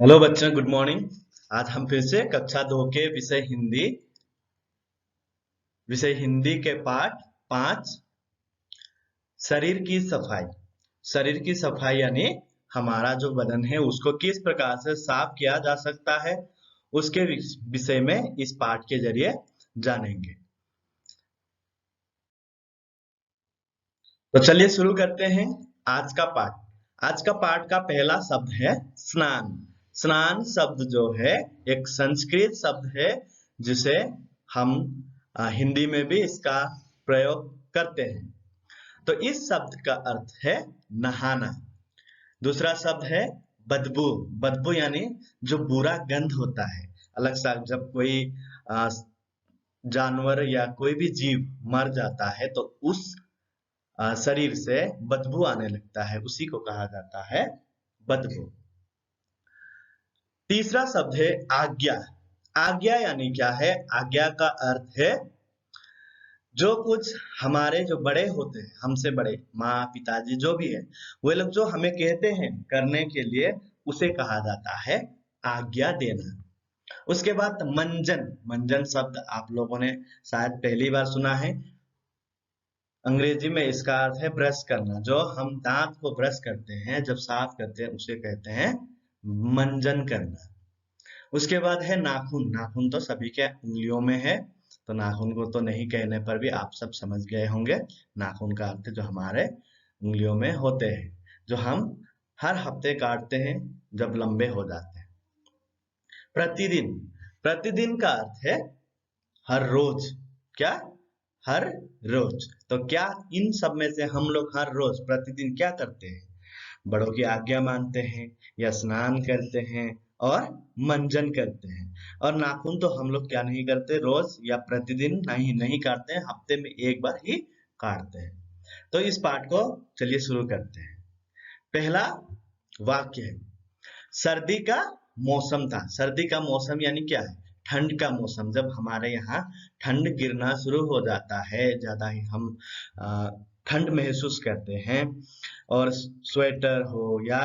Hello बच्चों, good morning. आज हम फिर से कक्षा 2 के विषय हिंदी के पाठ 5 शरीर की सफाई। शरीर की सफाई यानी हमारा जो बदन है उसको किस प्रकार से साफ किया जा सकता है, उसके विषय में इस पाठ के जरिए जानेंगे। तो चलिए शुरू करते हैं आज का पाठ। आज का पाठ का पहला शब्द है स्नान। स्नान शब्द जो है एक संस्कृत शब्द है, जिसे हम हिंदी में भी इसका प्रयोग करते हैं। तो इस शब्द का अर्थ है नहाना। दूसरा शब्द है बदबू। बदबू यानी जो बुरा गंध होता है। अलग सा जब कोई अ, जानवर या कोई भी जीव मर जाता है तो उस शरीर से बदबू आने लगता है, उसी को कहा जाता है बदबू। तीसरा शब्द है आज्ञा। आज्ञा यानी क्या है? आज्ञा का अर्थ है जो कुछ हमारे जो बड़े होते हैं, हमसे बड़े माँ पिताजी जो भी है, वे लोग जो हमें कहते हैं करने के लिए, उसे कहा जाता है आज्ञा देना। उसके बाद मंजन। मंजन शब्द आप लोगों ने शायद पहली बार सुना है। अंग्रेजी में इसका अर्थ है ब्रश करना। जो हम दांत को ब्रश करते हैं, जब साफ करते हैं, उसे कहते हैं मंजन करना। उसके बाद है नाखून। नाखून तो सभी के उंगलियों में है, तो नाखून को तो नहीं कहने पर भी आप सब समझ गए होंगे। नाखून का अर्थ जो हमारे उंगलियों में होते हैं, जो हम हर हफ्ते काटते हैं जब लंबे हो जाते हैं। प्रतिदिन। प्रतिदिन का अर्थ है हर रोज। क्या? हर रोज। तो क्या इन सब में से हम लोग हर रोज प्रतिदिन क्या करते हैं? बड़ों की आज्ञा मानते हैं, या स्नान करते हैं, और मंजन करते हैं। और नाखून तो हम लोग क्या नहीं करते, रोज या प्रतिदिन नहीं नहीं काटते हैं, हफ्ते में एक बार ही काटते हैं। तो इस पाठ को चलिए शुरू करते हैं। पहला वाक्य है, सर्दी का मौसम था। सर्दी का मौसम यानी क्या है? ठंड का मौसम। जब हमारे यहाँ ठंड गिरना शुरू हो जाता है, ज्यादा ही हम अ, ठंड महसूस करते हैं, और स्वेटर हो या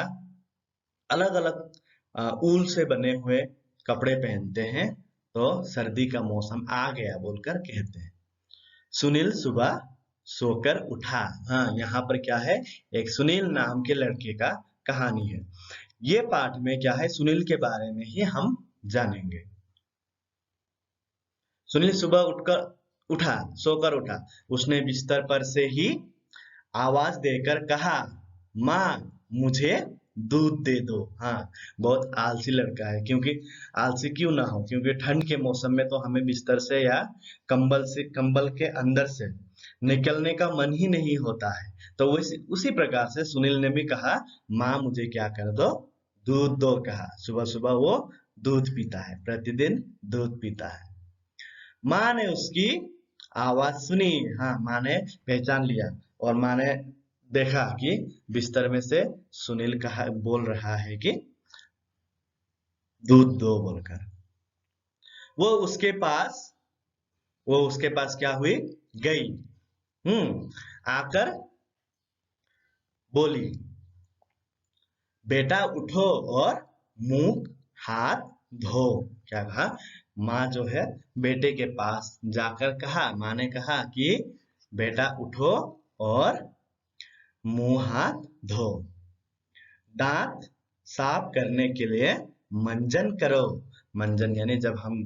अलग अलग ऊल से बने हुए कपड़े पहनते हैं, तो सर्दी का मौसम आ गया बोलकर कहते हैं। सुनील सुबह सोकर उठा। हाँ, यहाँ पर क्या है? एक सुनील नाम के लड़के का कहानी है। ये पाठ में क्या है, सुनील के बारे में ही हम जानेंगे। सुनील सुबह उठा, सोकर उठा। उसने बिस्तर पर से ही आवाज देकर कहा, माँ मुझे दूध दे दो। हाँ, बहुत आलसी लड़का है। क्योंकि आलसी क्यों ना हो, क्योंकि ठंड के मौसम में तो हमें बिस्तर से या कंबल के अंदर से निकलने का मन ही नहीं होता है। तो उसी प्रकार से सुनील ने भी कहा, माँ मुझे क्या कर दो, दूध दो। कहा सुबह सुबह वो दूध पीता है, प्रतिदिन दूध पीता है। माँ ने उसकी आवाज सुनी। हाँ, माँ ने पहचान लिया, और माँ ने देखा कि बिस्तर में से सुनील कहा बोल रहा है कि दूध दो बोलकर। वो उसके पास वो उसके पास क्या हुई? गई। आकर बोली, बेटा उठो और मुंह हाथ धो। क्या कहा? माँ जो है बेटे के पास जाकर कहा, माँ ने कहा कि बेटा उठो और मुंह हाथ धो। दांत साफ करने के लिए मंजन करो। मंजन यानी जब हम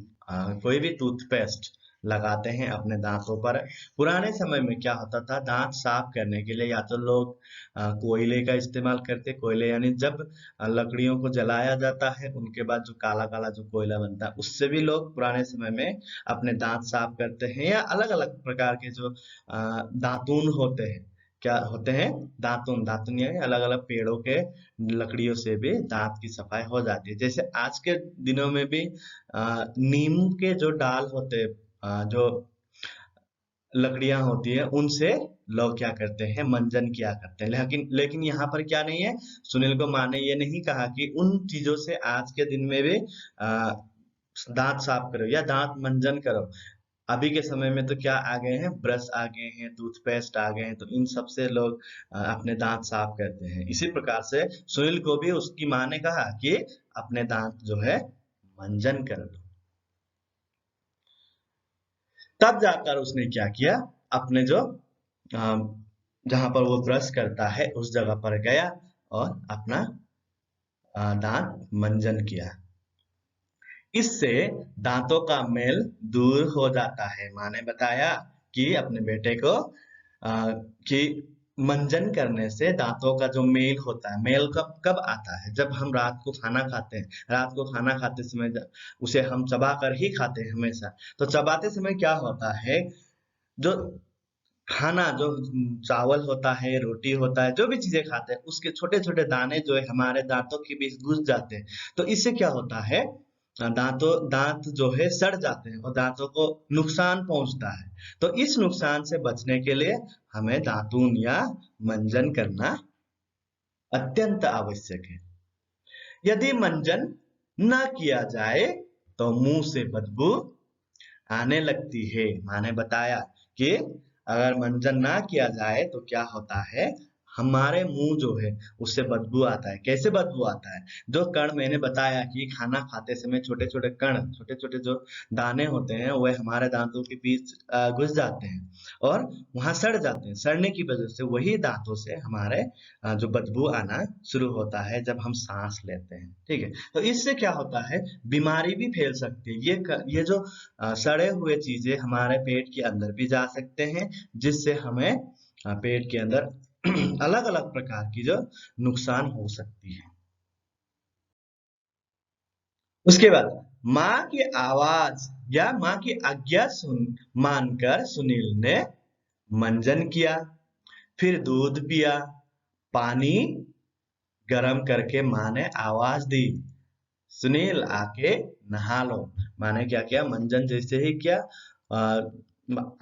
कोई भी टूथपेस्ट लगाते हैं अपने दांतों पर। पुराने समय में क्या होता था, दांत साफ करने के लिए या तो लोग कोयले का इस्तेमाल करते। कोयले यानी जब लकड़ियों को जलाया जाता है, उनके बाद जो काला काला जो कोयला बनता है, उससे भी लोग पुराने समय में अपने दांत साफ करते हैं। या अलग अलग प्रकार के जो दातून होते हैं। क्या होते हैं? दातुन। दातुन यानी अलग अलग पेड़ों के लकड़ियों से भी दांत की सफाई हो जाती है। जैसे आज के दिनों में भी नीम के जो डाल होते हैं, जो लकड़ियां होती है, उनसे लोग क्या करते हैं, मंजन किया करते हैं। लेकिन लेकिन यहाँ पर क्या नहीं है, सुनील को माँ ने ये नहीं कहा कि उन चीजों से आज के दिन में भी दांत साफ करो या दांत मंजन करो। अभी के समय में तो क्या आ गए हैं, ब्रश आ गए हैं, टूथपेस्ट आ गए हैं, तो इन सब से लोग अपने दांत साफ करते हैं। इसी प्रकार से सुनील को भी उसकी माँ ने कहा कि अपने दांत जो है मंजन कर लो। तब जाकर उसने क्या किया, अपने जो जहां पर वो ब्रश करता है उस जगह पर गया और अपना दांत मंजन किया। इससे दांतों का मेल दूर हो जाता है। माँ ने बताया कि अपने बेटे को कि मंजन करने से दांतों का जो मेल होता है, मेल कब कब आता है, जब हम रात को खाना खाते हैं। रात को खाना खाते समय उसे हम चबा कर ही खाते हैं हमेशा। तो चबाते समय क्या होता है, जो खाना जो चावल होता है, रोटी होता है, जो भी चीजें खाते हैं उसके छोटे छोटे दाने जो है हमारे दांतों के बीच घुस जाते हैं। तो इससे क्या होता है, दांत जो है सड़ जाते हैं और दांतों को नुकसान पहुंचता है। तो इस नुकसान से बचने के लिए हमें दातून या मंजन करना अत्यंत आवश्यक है। यदि मंजन न किया जाए तो मुंह से बदबू आने लगती है। माँ ने बताया कि अगर मंजन ना किया जाए तो क्या होता है, हमारे मुंह जो है उससे बदबू आता है। कैसे बदबू आता है, जो कण मैंने बताया कि खाना खाते समय छोटे छोटे कण, छोटे छोटे जो दाने होते हैं वह हमारे दांतों के बीच घुस जाते हैं और वहां सड़ जाते हैं। सड़ने की वजह से वही दांतों से हमारे जो बदबू आना शुरू होता है जब हम सांस लेते हैं। ठीक है, तो इससे क्या होता है, बीमारी भी फैल सकती है। ये जो सड़े हुए चीजें हमारे पेट के अंदर भी जा सकते हैं, जिससे हमें पेट के अंदर अलग अलग प्रकार की जो नुकसान हो सकती है। उसके बाद माँ की आवाज या माँ की आज्ञा मानकर सुनील ने मंजन किया, फिर दूध पिया। पानी गरम करके माँ ने आवाज दी, सुनील आके नहा लो। माँ ने क्या किया, मंजन जैसे ही किया,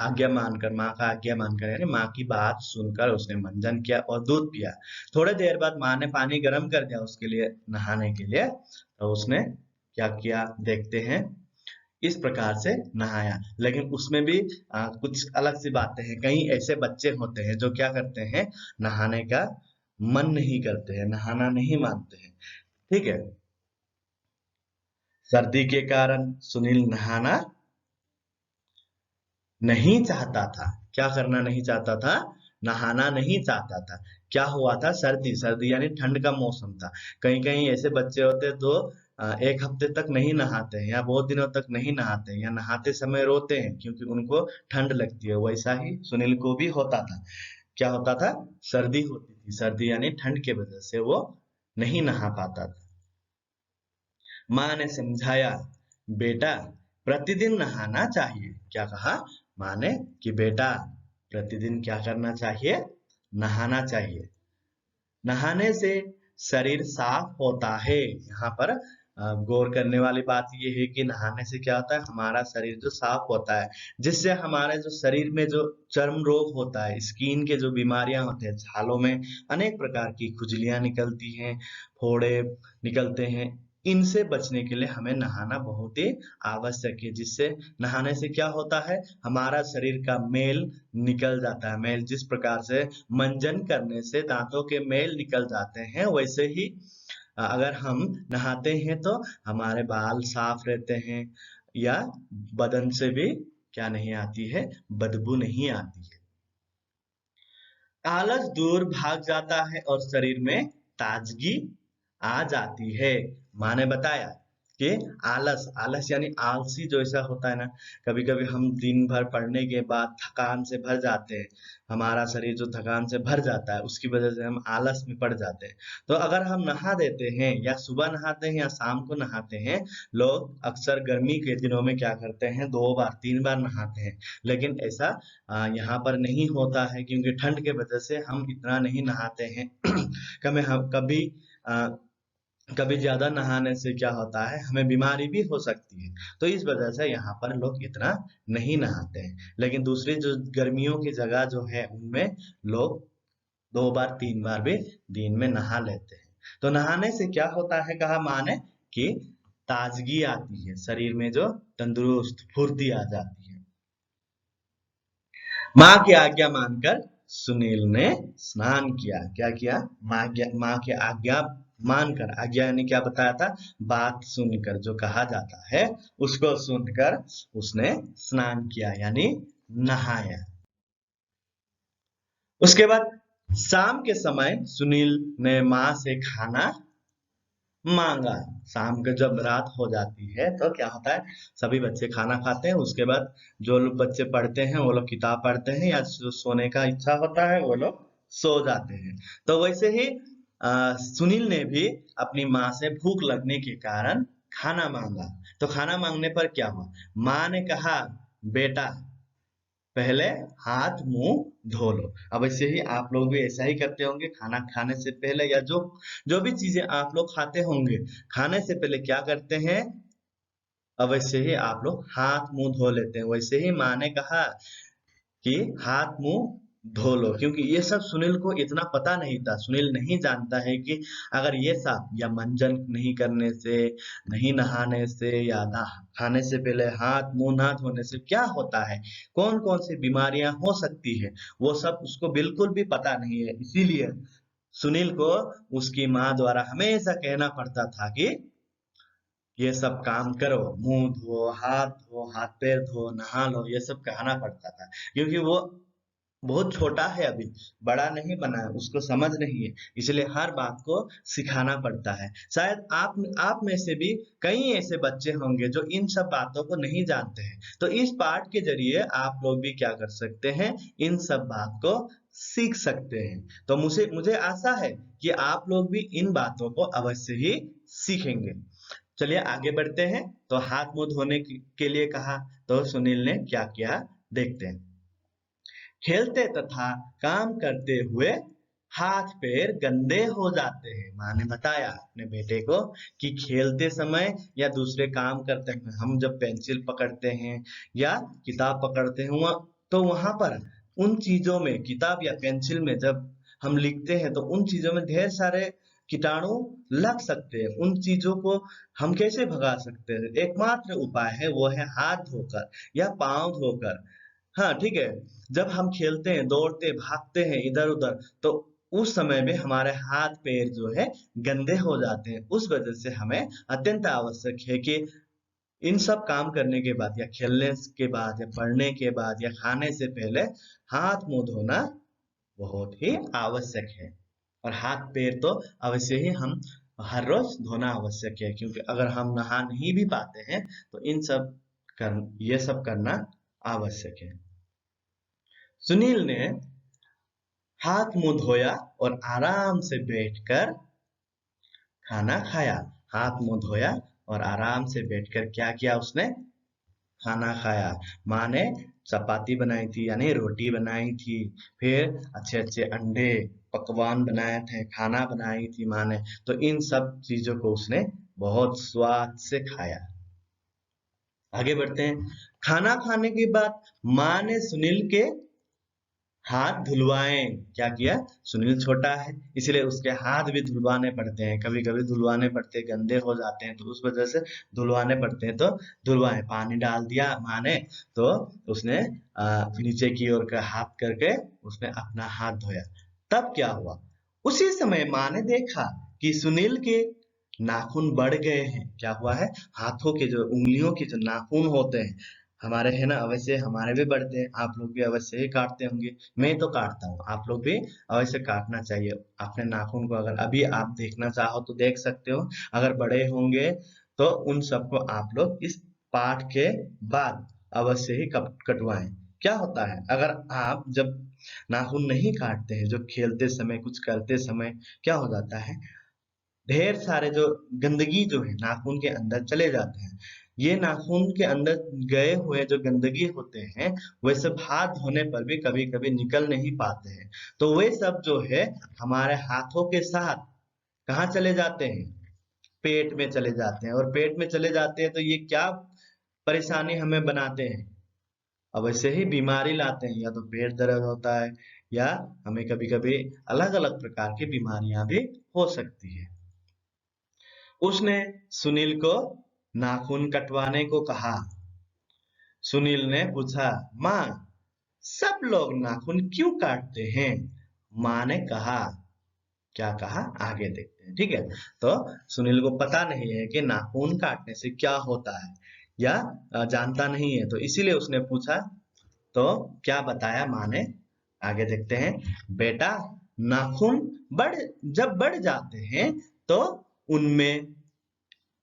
आज्ञा मानकर, माँ का आज्ञा मानकर यानी माँ की बात सुनकर उसने मंजन किया और दूध पिया। थोड़ी देर बाद माँ ने पानी गर्म कर दिया उसके लिए, नहाने के लिए। तो उसने क्या किया देखते हैं, इस प्रकार से नहाया। लेकिन उसमें भी कुछ अलग सी बातें हैं। कई ऐसे बच्चे होते हैं जो क्या करते हैं, नहाने का मन नहीं करते हैं, नहाना नहीं मानते हैं। ठीक है, सर्दी के कारण सुनील नहाना नहीं चाहता था। क्या करना नहीं चाहता था, नहाना नहीं चाहता था। क्या हुआ था, सर्दी, सर्दी यानी ठंड का मौसम था। कहीं कहीं ऐसे बच्चे होते हैं तो एक हफ्ते तक नहीं नहाते हैं या बहुत दिनों तक नहीं नहाते हैं या नहाते समय रोते हैं क्योंकि उनको ठंड लगती है। वैसा ही सुनील को भी होता था। क्या होता था, सर्दी होती थी। सर्दी यानी ठंड के वजह से वो नहीं नहा पाता था। माँ ने समझाया, बेटा प्रतिदिन नहाना चाहिए। क्या कहा माँ ने, कि बेटा प्रतिदिन क्या करना चाहिए, नहाना चाहिए। नहाने से शरीर साफ होता है। यहाँ पर गौर करने वाली बात ये है कि नहाने से क्या होता है, हमारा शरीर जो साफ होता है, जिससे हमारे जो शरीर में जो चर्म रोग होता है, स्किन के जो बीमारियां होते हैं, छालों में अनेक प्रकार की खुजलियां निकलती हैं, फोड़े निकलते हैं, इनसे बचने के लिए हमें नहाना बहुत ही आवश्यक है। जिससे नहाने से क्या होता है, हमारा शरीर का मेल निकल जाता है। मेल जिस प्रकार से मंजन करने से दांतों के मेल निकल जाते हैं, वैसे ही अगर हम नहाते हैं तो हमारे बाल साफ रहते हैं या बदन से भी क्या नहीं आती है, बदबू नहीं आती है। आलस दूर भाग जाता है और शरीर में ताजगी आ जाती है। माँ ने बताया कि आलस, आलस यानी आलसी जो ऐसा होता है ना, कभी कभी हम दिन भर पढ़ने के बाद थकान से भर जाते हैं, हमारा शरीर जो थकान से भर जाता है उसकी वजह से हम आलस में पड़ जाते हैं। तो अगर हम नहा देते हैं या सुबह नहाते हैं या शाम को नहाते हैं, लोग अक्सर गर्मी के दिनों में क्या करते हैं, 2 बार 3 बार नहाते हैं। लेकिन ऐसा यहाँ पर नहीं होता है क्योंकि ठंड के वजह से हम इतना नहीं नहाते हैं। कभी अ, कभी ज्यादा नहाने से क्या होता है, हमें बीमारी भी हो सकती है। तो इस वजह से यहाँ पर लोग इतना नहीं नहाते हैं। लेकिन दूसरी जो गर्मियों की जगह जो है उनमें लोग 2 बार 3 बार भी दिन में नहा लेते हैं। तो नहाने से क्या होता है, कहा माँ ने कि ताजगी आती है, शरीर में जो तंदुरुस्त फुर्ती आ जाती है। माँ की आज्ञा मानकर सुनील ने स्नान किया। क्या किया? माँ की आज्ञा मानकर, आज्ञा यानी क्या बताया था? बात सुनकर, जो कहा जाता है उसको सुनकर उसने स्नान किया यानी नहाया। उसके बाद शाम के समय सुनील ने माँ से खाना मांगा। शाम को जब रात हो जाती है तो क्या होता है, सभी बच्चे खाना खाते हैं, उसके बाद जो लोग बच्चे पढ़ते हैं वो लोग किताब पढ़ते हैं, या जो सोने का इच्छा होता है वो लोग सो जाते हैं। तो वैसे ही सुनील ने भी अपनी माँ से भूख लगने के कारण खाना मांगा। तो खाना मांगने पर क्या हुआ, माँ ने कहा, बेटा पहले हाथ मुंह धो लो। अब ऐसे ही आप लोग भी ऐसा ही करते होंगे, खाना खाने से पहले या जो जो भी चीजें आप लोग खाते होंगे, खाने से पहले क्या करते हैं, अवश्य ही आप लोग हाथ मुंह धो लेते हैं। वैसे ही माँ ने कहा कि हाथ मुंह धो लो, क्योंकि ये सब सुनील को इतना पता नहीं था। सुनील नहीं जानता है कि अगर ये सब या मंजन नहीं करने से, नहीं नहाने से, या खाने से पहले हाथ मुंह ना धोने से क्या होता है, कौन कौन सी बीमारियां हो सकती है, वो सब उसको बिल्कुल भी पता नहीं है। इसीलिए सुनील को उसकी माँ द्वारा हमेशा कहना पड़ता था कि ये सब काम करो, मुंह धो, हाथ पैर धो, नहा लो, ये सब कहना पड़ता था, क्योंकि वो बहुत छोटा है, अभी बड़ा नहीं बना है, उसको समझ नहीं है, इसलिए हर बात को सिखाना पड़ता है। शायद आप में से भी कई ऐसे बच्चे होंगे जो इन सब बातों को नहीं जानते हैं। तो इस पाठ के जरिए आप लोग भी क्या कर सकते हैं, इन सब बात को सीख सकते हैं। तो मुझे मुझे आशा है कि आप लोग भी इन बातों को अवश्य ही सीखेंगे। चलिए आगे बढ़ते हैं। तो हाथ मुंह धोने के लिए कहा, तो सुनील ने क्या किया, देखते हैं। खेलते तथा काम करते हुए हाथ पैर गंदे हो जाते हैं। माँ ने बताया अपने बेटे को कि खेलते समय या दूसरे काम करते हैं, हम जब पेंसिल पकड़ते हैं या किताब पकड़ते हैं, तो वहां पर उन चीजों में, किताब या पेंसिल में जब हम लिखते हैं तो उन चीजों में ढेर सारे कीटाणु लग सकते हैं। उन चीजों को हम कैसे भगा सकते हैं? एकमात्र उपाय है वो है हाथ धोकर या पांव धोकर। हाँ, ठीक है। जब हम खेलते हैं, दौड़ते, भागते हैं इधर-उधर, तो उस समय में हमारे हाथ-पैर जो है गंदे हो जाते हैं। उस वजह से हमें अत्यंत आवश्यक है कि इन सब काम करने के बाद या खेलने के बाद या पढ़ने के बाद या खाने से पहले हाथ-मुँह धोना बहुत ही आवश्यक है। और हाथ-पैर तो अवश्य ही हम हर रोज धोना आवश्यक है, क्योंकि अगर हम नहा नहीं भी पाते हैं तो ये सब करना आवश्यक है। सुनील ने हाथ मुंह धोया और आराम से बैठकर खाना खाया। हाथ मुंह धोया और आराम से बैठकर क्या किया उसने, खाना खाया। माँ ने चपाती बनाई थी यानी रोटी बनाई थी, फिर अच्छे अच्छे अंडे पकवान बनाए थे, खाना बनाई थी माँ ने। तो इन सब चीजों को उसने बहुत स्वाद से खाया। आगे बढ़ते हैं। खाना खाने के बाद माँ ने सुनील के हाथ धुलवाए। क्या किया, सुनील छोटा है इसलिए उसके हाथ भी धुलवाने पड़ते हैं, कभी कभी धुलवाने पड़ते हैं, गंदे हो जाते हैं, तो उस वजह से धुलवाने पड़ते हैं। तो धुलवाए, पानी डाल दिया माँ ने, तो उसने नीचे की ओर का हाथ करके उसने अपना हाथ धोया। तब क्या हुआ, उसी समय माँ ने देखा कि सुनील के नाखून बढ़ गए हैं। क्या हुआ है, हाथों के जो उंगलियों के जो नाखून होते हैं हमारे, है ना, अवश्य हमारे भी बढ़ते हैं। आप लोग भी अवश्य ही काटते होंगे, मैं तो काटता हूँ, आप लोग भी अवश्य काटना चाहिए अपने नाखून को। अगर अभी आप देखना चाहो तो देख सकते हो, अगर बड़े होंगे तो उन सबको आप लोग इस पाठ के बाद अवश्य ही कटवाएं। क्या होता है, अगर आप जब नाखून नहीं काटते हैं, जो खेलते समय कुछ करते समय, क्या हो जाता है, ढेर सारे जो गंदगी जो है नाखून के अंदर चले जाते हैं। ये नाखून के अंदर गए हुए जो गंदगी होते हैं, वे सब हाथ धोने पर भी कभी कभी निकल नहीं पाते हैं। तो वे सब जो है हमारे हाथों के साथ कहाँ चले जाते हैं, पेट में चले जाते हैं। और पेट में चले जाते हैं तो ये क्या परेशानी हमें बनाते हैं, अब ऐसे ही बीमारी लाते हैं। या तो पेट दर्द होता है, या हमें कभी कभी अलग अलग प्रकार की बीमारियां भी हो सकती है। उसने सुनील को नाखून कटवाने को कहा। सुनील ने पूछा, माँ सब लोग नाखून क्यों काटते हैं? माँ ने कहा। क्या कहा आगे देखते हैं। ठीक है, तो सुनील को पता नहीं है कि नाखून काटने से क्या होता है, या जानता नहीं है, तो इसीलिए उसने पूछा। तो क्या बताया माँ ने, आगे देखते हैं। बेटा, नाखून बढ़ जब बढ़ जाते हैं तो उनमें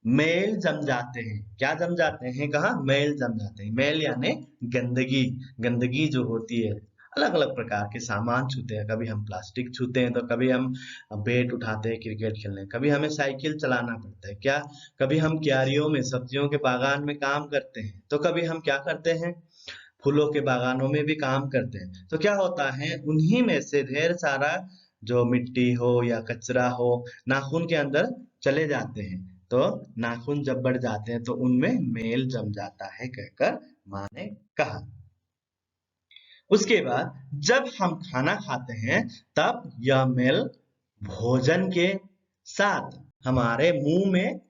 मैल जम जाते हैं। क्या जम जाते हैं? कहा मैल जम जाते हैं। मैल यानी गंदगी। गंदगी जो होती है, अलग अलग प्रकार के सामान छूते हैं, कभी हम प्लास्टिक छूते हैं, तो कभी हम बैट उठाते हैं क्रिकेट खेलने, कभी हमें साइकिल चलाना पड़ता है, क्या कभी हम क्यारियों में सब्जियों के बागान में काम करते हैं, तो कभी हम क्या करते हैं, फूलों के बागानों में भी काम करते हैं। तो क्या होता है, उन्हीं में से ढेर सारा जो मिट्टी हो या कचरा हो नाखून के अंदर चले जाते हैं। तो नाखून जब बढ़ जाते हैं तो उनमें मेल जम जाता है, कहकर माँ ने कहा। उसके बाद जब हम खाना खाते हैं तब यह मेल भोजन के साथ हमारे मुंह में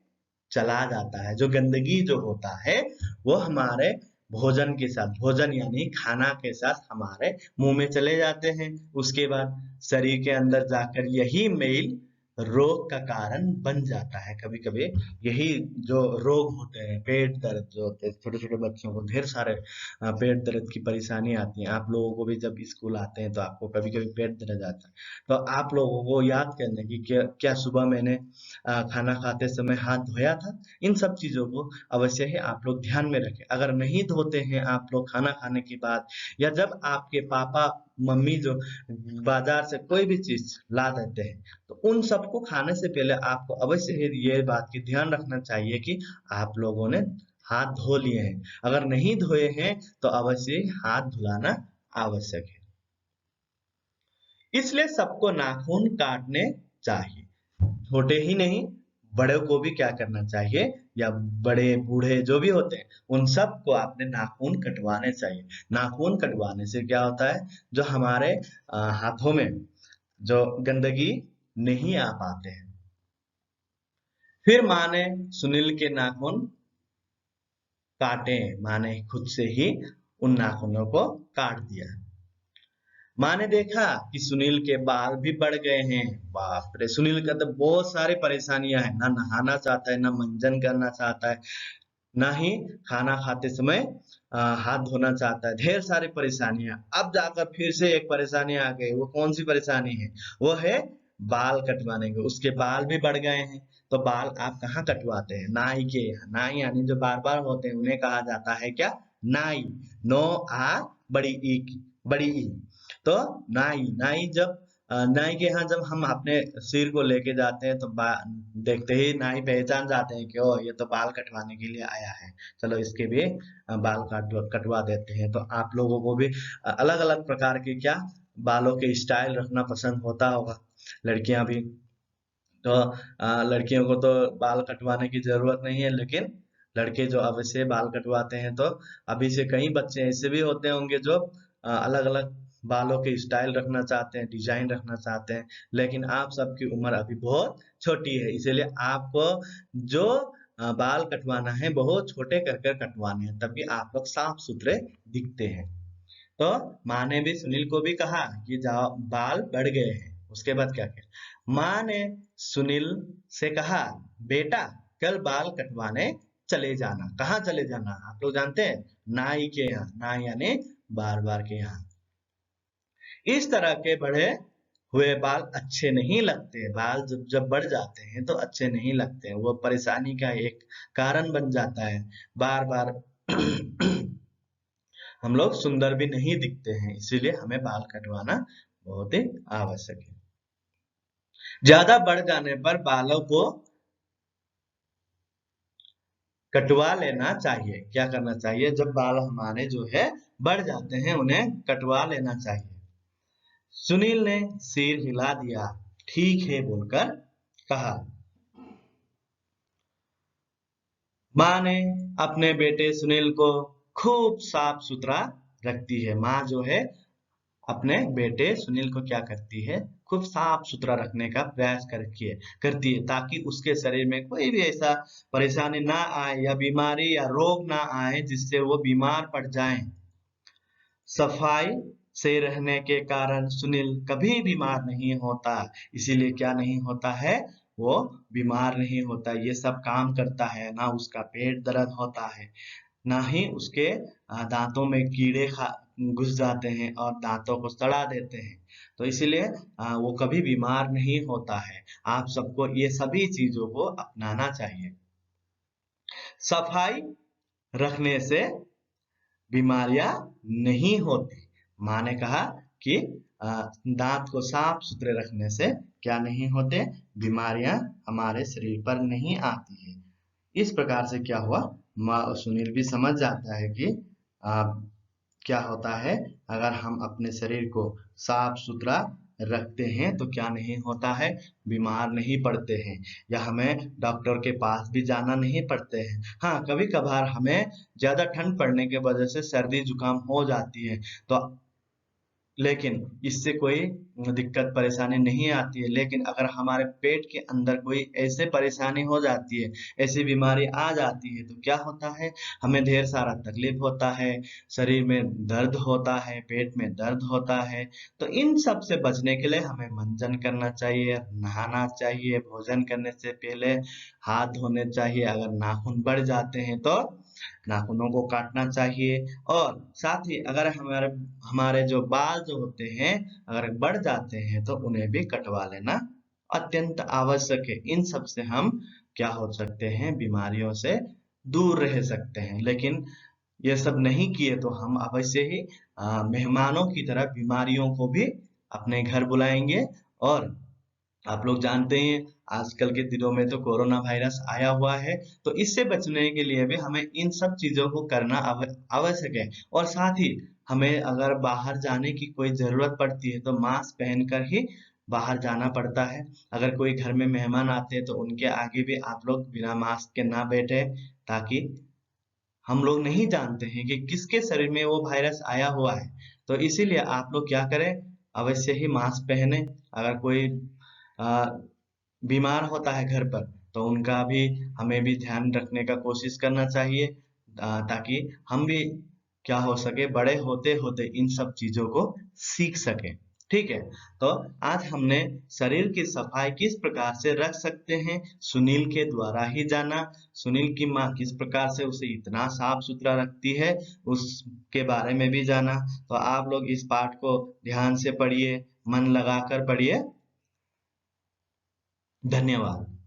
चला जाता है। जो गंदगी जो होता है वो हमारे भोजन के साथ, भोजन यानी खाना के साथ हमारे मुंह में चले जाते हैं। उसके बाद शरीर के अंदर जाकर यही मेल रोग का कारण बन जाता है। कभी कभी यही जो रोग होते हैं, पेट दर्द जो होते हैं, छोटे छोटे बच्चों को ढेर सारे पेट दर्द की परेशानी आती है। आप लोगों को भी जब स्कूल आते हैं तो आपको कभी कभी पेट दर्द आता है, तो आप लोगों को याद करना कि क्या सुबह मैंने खाना खाते समय हाथ धोया था। इन सब चीजों को अवश्य ही आप लोग ध्यान में रखें। अगर नहीं धोते हैं आप लोग खाना खाने के बाद, या जब आपके पापा मम्मी जो बाजार से कोई भी चीज ला देते हैं, तो उन सबको खाने से पहले आपको अवश्य ही ये बात की ध्यान रखना चाहिए कि आप लोगों ने हाथ धो लिए हैं। अगर नहीं धोए हैं तो अवश्य ही हाथ धुलाना आवश्यक है। इसलिए सबको नाखून काटने चाहिए। छोटे ही नहीं, बड़े को भी क्या करना चाहिए, या बड़े बूढ़े जो भी होते हैं उन सबको आपने नाखून कटवाने चाहिए। नाखून कटवाने से क्या होता है, जो हमारे हाथों में जो गंदगी नहीं आ पाते हैं। फिर माँ ने सुनील के नाखून काटे। माँ ने खुद से ही उन नाखूनों को काट दिया। माँ ने देखा कि सुनील के बाल भी बढ़ गए हैं। बाप रे, सुनील का तो बहुत सारी परेशानियां हैं, ना नहाना चाहता है, ना मंजन करना चाहता है, ना ही खाना खाते समय हाथ धोना चाहता है। ढेर सारी परेशानियां। अब जाकर फिर से एक परेशानी आ गई। वो कौन सी परेशानी है? वो है बाल कटवाने के। उसके बाल भी बढ़ गए हैं। तो बाल आप कहाँ कटवाते हैं? नाई के यहाँ। नाई यानी जो बार बार होते हैं उन्हें कहा जाता है क्या? नाई। नो आ बड़ी ई की, बड़ी ई। तो नाई, नाई जब नाई के यहाँ जब हम अपने सिर को लेके जाते हैं तो देखते ही नाई पहचान जाते हैं कि ओ ये तो बाल कटवाने के लिए आया है, चलो इसके भी बाल कटवा देते हैं। तो आप लोगों को भी अलग अलग प्रकार के क्या बालों के स्टाइल रखना पसंद होता होगा, लड़कियां भी। तो लड़कियों को तो बाल कटवाने की जरूरत नहीं है, लेकिन लड़के जो अवश्य बाल कटवाते हैं। तो अभी से कई बच्चे ऐसे भी होते होंगे जो अलग अलग बालों के स्टाइल रखना चाहते हैं, डिजाइन रखना चाहते हैं, लेकिन आप सबकी उम्र अभी बहुत छोटी है, इसीलिए आपको जो बाल कटवाना है बहुत छोटे कर कर कटवाने हैं, तभी आप लोग साफ सुथरे दिखते हैं। तो माँ ने भी सुनील को भी कहा कि जाओ, बाल बढ़ गए हैं। उसके बाद क्या किया, माँ ने सुनील से कहा, बेटा कल बाल कटवाने चले जाना। कहाँ चले जाना? आप लोग जानते हैं, नाई के यहाँ। नाई यानी बार के यहाँ। इस तरह के बढ़े हुए बाल अच्छे नहीं लगते। बाल जब जब बढ़ जाते हैं तो अच्छे नहीं लगते हैं, वो परेशानी का एक कारण बन जाता है। बार बार हम लोग सुंदर भी नहीं दिखते हैं, इसीलिए हमें बाल कटवाना बहुत ही आवश्यक है। ज्यादा बढ़ जाने पर बालों को कटवा लेना चाहिए। क्या करना चाहिए? जब बाल हमारे जो है बढ़ जाते हैं उन्हें कटवा लेना चाहिए। सुनील ने सिर हिला दिया, ठीक है बोलकर कहा। माँ ने अपने बेटे सुनील को खूब साफ सुथरा रखती है। माँ जो है अपने बेटे सुनील को क्या करती है? खूब साफ सुथरा रखने का प्रयास करती है, ताकि उसके शरीर में कोई भी ऐसा परेशानी ना आए, या बीमारी या रोग ना आए जिससे वो बीमार पड़ जाए। सफाई से रहने के कारण सुनील कभी बीमार नहीं होता। इसीलिए क्या नहीं होता है, वो बीमार नहीं होता। ये सब काम करता है, ना उसका पेट दर्द होता है, ना ही उसके दांतों में कीड़े घुस जाते हैं और दांतों को सड़ा देते हैं। तो इसीलिए वो कभी बीमार नहीं होता है। आप सबको ये सभी चीजों को अपनाना चाहिए। सफाई रखने से बीमारियां नहीं होती। माँ ने कहा कि दांत को साफ सुथरे रखने से क्या नहीं होते, बीमारियां हमारे शरीर पर नहीं आती है। इस प्रकार से क्या हुआ, सुनील भी समझ जाता है कि आ, क्या होता है, अगर हम अपने शरीर को साफ सुथरा रखते हैं तो क्या नहीं होता है, बीमार नहीं पड़ते हैं, या हमें डॉक्टर के पास भी जाना नहीं पड़ते हैं। हाँ, कभी कभार हमें ज्यादा ठंड पड़ने के वजह से सर्दी जुकाम हो जाती है, तो लेकिन इससे कोई दिक्कत परेशानी नहीं आती है। लेकिन अगर हमारे पेट के अंदर कोई ऐसे परेशानी हो जाती है, ऐसी बीमारी आ जाती है, तो क्या होता है, हमें ढेर सारा तकलीफ होता है, शरीर में दर्द होता है, पेट में दर्द होता है। तो इन सब से बचने के लिए हमें मंजन करना चाहिए, नहाना चाहिए, भोजन करने से पहले हाथ धोने चाहिए। अगर नाखून बढ़ जाते हैं तो नाखूनों को काटना चाहिए, और साथ ही अगर हमारे हमारे जो बाल जो होते हैं अगर बढ़ जाते हैं तो उन्हें भी कटवा लेना अत्यंत आवश्यक है। इन सब से हम क्या हो सकते हैं, बीमारियों से दूर रह सकते हैं। लेकिन ये सब नहीं किए तो हम अवश्य ही मेहमानों की तरह बीमारियों को भी अपने घर बुलाएंगे। और आप लोग जानते हैं आजकल के दिनों में तो कोरोना वायरस आया हुआ है, तो इससे बचने के लिए भी हमें इन सब चीजों को करना आवश्यक है। और साथ ही हमें अगर बाहर जाने की कोई जरूरत पड़ती है तो मास्क पहनकर ही बाहर जाना पड़ता है। अगर कोई घर में मेहमान आते हैं तो उनके आगे भी आप लोग बिना मास्क के ना बैठे, ताकि हम लोग नहीं जानते हैं कि किसके शरीर में वो वायरस आया हुआ है। तो इसीलिए आप लोग क्या करें, अवश्य ही मास्क पहने। अगर कोई आ, बीमार होता है घर पर तो उनका भी हमें भी ध्यान रखने का कोशिश करना चाहिए, ताकि हम भी क्या हो सके, बड़े होते होते इन सब चीजों को सीख सके। ठीक है, तो आज हमने शरीर की सफाई किस प्रकार से रख सकते हैं सुनील के द्वारा ही जाना। सुनील की माँ किस प्रकार से उसे इतना साफ सुथरा रखती है उसके बारे में भी जाना। तो आप लोग इस पाठ को ध्यान से पढ़िए, मन लगाकर पढ़िए। धन्यवाद।